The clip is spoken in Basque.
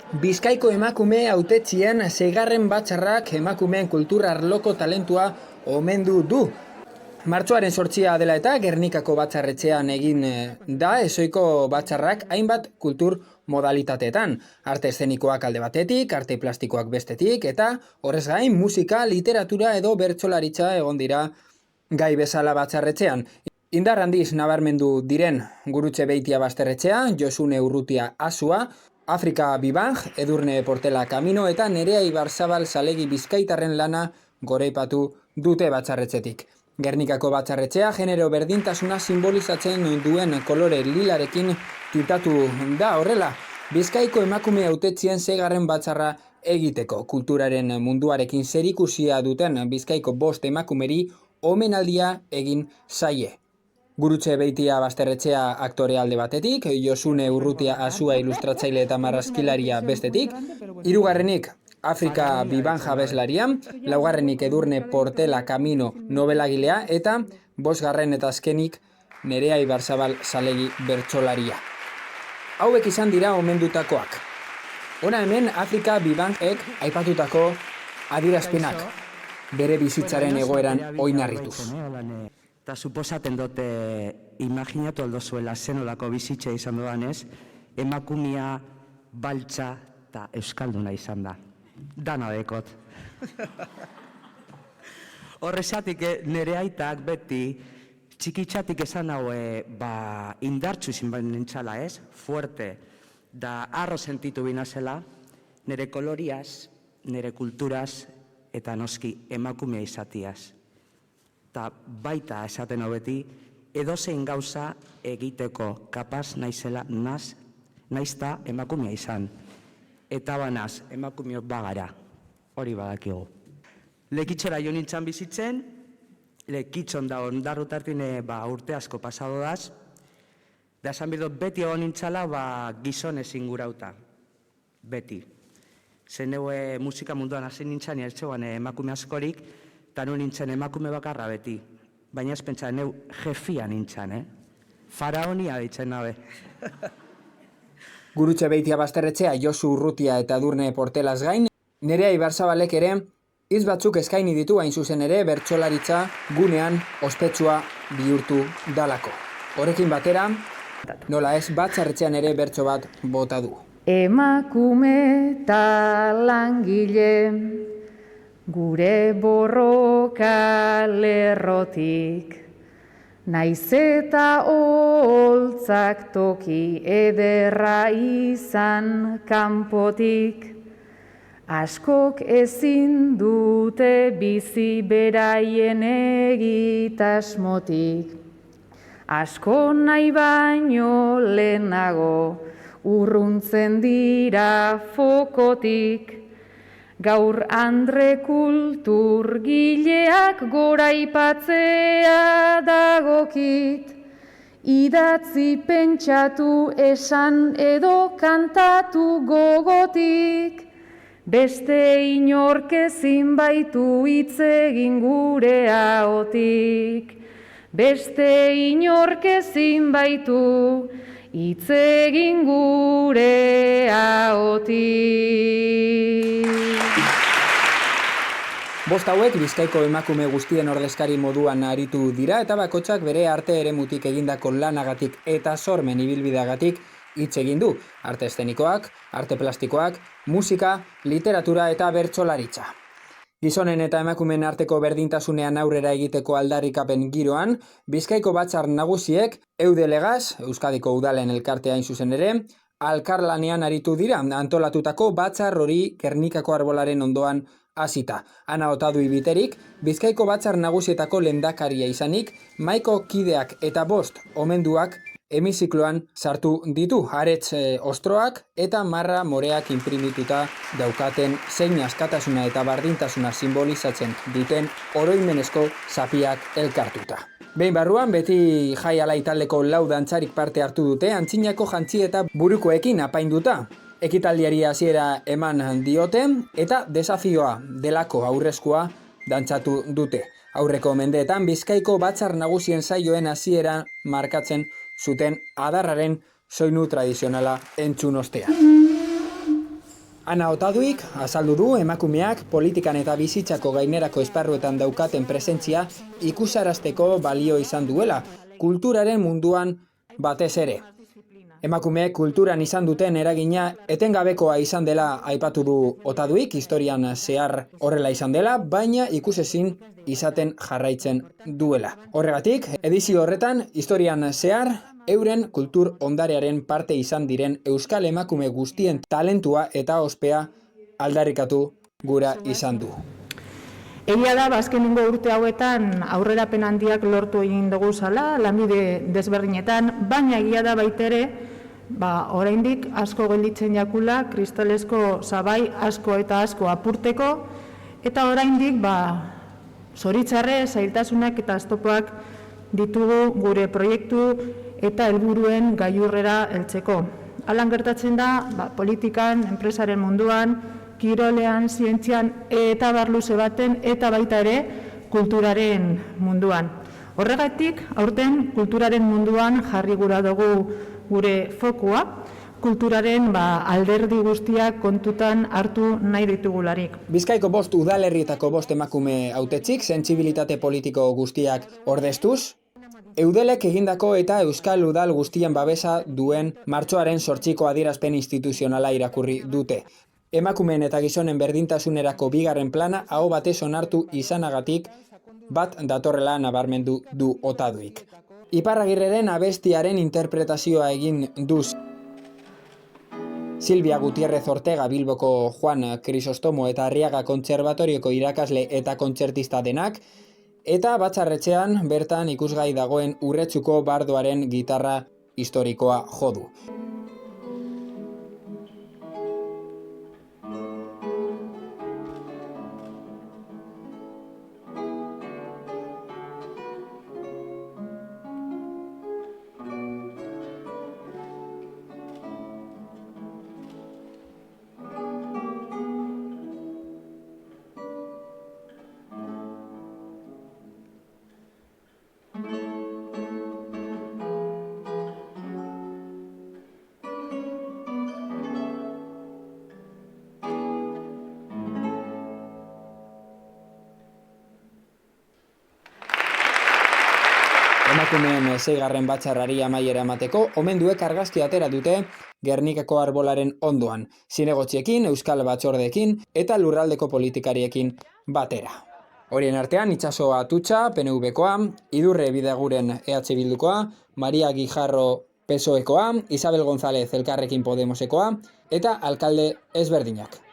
Bizkaiko emakume hautetzien 6. batzarrak emakumeen kultura arloko talentua omendu du. Martxoaren 8 dela eta Gernikako batzarretxean egin da ezoiko batzarrak hainbat kultur modalitateetan. Arte eszenikoak alde batetik, arte plastikoak bestetik, eta horrez gain musika, literatura edo bertsolaritza egon dira gai bezala batzarretxean. Indar handiz nabarmendu diren Gurutze Beitia Basterretxea, Josune Urrutia Asua, Afrika Bibang, Edurne Portela Camino eta Nerea Ibarzabal Salegi Bizkaitarren lana goraipatu dute batzarretxetik. Gernikako batzarretxea genero berdintasuna simbolizatzen duen kolore lilarekin tintatu da horrela. Bizkaiko emakume hautetzien 6. batzarra egiteko kulturaren munduarekin zerikusia duten Bizkaiko 5 emakumeri omenaldia egin zaie. Gurutze Beitia Basterretxea aktore alde batetik, Josune Urrutia Asua ilustratzaile eta marrazkilaria bestetik, 3. Afrika Bibanja abeslaria, 4. Edurne Portela Camino nobelagilea eta 5. eta azkenik Nerea Ibarzabal Salegi bertsolaria. Hauek izan dira omendutakoak. Hona hemen Afrika Bibangek aipatutako adierazpenak bere bizitzaren egoeran oinarrituz. Eta suposaten dute imaginatu aldo zuela zenolako bizitza izan doanez, emakumia, baltza eta euskalduna izan da. Dana dekot. Horrezatik nire aitak beti txikitzatik esan hau indartsu izin bain nintzala ez, fuerte, da arro sentitu binazela, nire koloriaz, nire kulturaz eta noski emakumea izatiaz. Eta baita esaten hau beti, edozein gauza egiteko kapaz naizela naizta emakumea izan. Eta banaz, emakumeok bagara, hori badakigu. Lekitxera jo nintzen bizitzen, lekitxon da ondarrutartin urte asko pasado daz, da esan bidot beti egon nintzala gizonez ingurauta, beti. Zeneue musika munduan hasi nintzen, ertzegoan emakume askorik, eta nu nintzen emakume bakarra beti. Baina ez pentsa, neu jefia nintzen, faraonia ditzen nabe. Gurutze Beitia Basterretxea, Josu Urrutia eta Edurne Portelaz gain, Nerea Ibarzabalek ere hitz batzuk eskaini ditu hain zuzen ere bertsolaritza gunean ospetsua bihurtu dalako. Horrekin batera, nola ez batzarretxean ere bertso bat bota du. Emakume eta langile, gure borroka lerrotik, naiz eta oholtzak toki ederra izan kanpotik, askok ezin dute bizi beraien egitasmotik, asko nahi baino lehenago urruntzen dira fokotik, gaur andre kulturgileak goraipatzea dagokit, idatzi pentsatu esan edo kantatu gogotik, beste inork ezin baitu hitz egin gure ahotik, beste inork ezin baitu hitz egin gure ahotik. Bost hauek Bizkaiko emakume guztien ordezkari moduan aritu dira eta bakoitzak bere arte eremutik egindako lanagatik eta sormen ibilbideagatik hitz egin du. Arte eszenikoak, arte plastikoak, musika, literatura eta bertsolaritza. Gizonen eta emakumeen arteko berdintasunean aurrera egiteko aldarrikapen giroan, Bizkaiko batzar nagusiek Eudelegaz, Euskadiko udalen elkartea hain zuzen ere, alkarlanean aritu dira antolatutako batzar hori Gernikako arbolaren ondoan hasita. Ana Otadui biterik, Bizkaiko batzar nagusietako lehendakaria izanik, mahaiko kideak eta 5 omenduak hemizikloan sartu ditu, aretz ostroak eta marra moreak inprimituta daukaten zein askatasuna eta bardintasuna simbolizatzen duten oroimenezko zapiak elkartuta. Behin barruan, beti jai alai taldeko 4 dantzarik parte hartu dute, antzinako jantzi eta burukoekin apainduta. Ekitaldiari hasiera eman diote eta desafioa delako aurrezkoa dantzatu dute. Aurreko mendeetan Bizkaiko batzar nagusien saioen hasiera markatzen zuten adarraren soinu tradizionala entzun ostean. Ana Otaduik azaldu du emakumeak politikan eta bizitzako gainerako esparruetan daukaten presentzia ikusarazteko balio izan duela, kulturaren munduan batez ere. Emakumeek kulturan izan duten eragina etengabekoa izan dela aipatu du Otaduik, historian zehar horrela izan dela, baina ikusezin izaten jarraitzen duela. Horregatik, edizio horretan, historian zehar, euren kultur ondarearen parte izan diren euskal emakume guztien talentua eta ospea aldarrikatu gura izan du. Egia da, azkenengo urte hauetan aurrerapen handiak lortu egin dugu zala, lanbide desberdinetan, baina egia da baitere, oraindik asko gelditzen jakula, kristalesko sabai asko eta asko apurteko, eta oraindik, zoritzarre, zailtasunak eta oztopoak ditugu gure proiektu eta helburuen gailurrera heltzeko. Halan gertatzen da, politikan, enpresaren munduan, kirolean, zientzian eta barluze baten eta baita ere kulturaren munduan. Horregatik, aurten kulturaren munduan jarri gura dugu gure fokua, kulturaren alderdi guztiak kontutan hartu nahi ditugularik. Bizkaiko 5 udalerrietako 5 emakume hautetzik, sentsibilitate politiko guztiak ordeztuz, Eudelek egindako eta Euskal Udal guztien babesa duen martxoaren 8ko adierazpen instituzionala irakurri dute. Emakumeen eta gizonen berdintasunerako 2. plana aho batez onartu izanagatik bat datorrela nabarmendu du Otaduik. Iparragirreren abestiaren interpretazioa egin duz Silvia Gutierrez Ortega Bilboko Juan Crisostomo eta Arriaga Kontserbatorioko irakasle eta kontzertista denak, eta batzarretxean bertan ikusgai dagoen Urretxuko bardoaren gitarra historikoa jo du. Emakumeen 6. batzarrari amaiera emateko, omenduek argazki atera dute Gernikako arbolaren ondoan, zinegotziekin, euskal batzordeekin eta lurraldeko politikariekin batera. Horien artean, Itxaso Atutxa, PNV-koa, Idurre Bidaguren EH Bildukoa, Maria Guijarro PSOE-koa, Isabel González Elkarrekin Podemosekoa eta alkalde ezberdinak.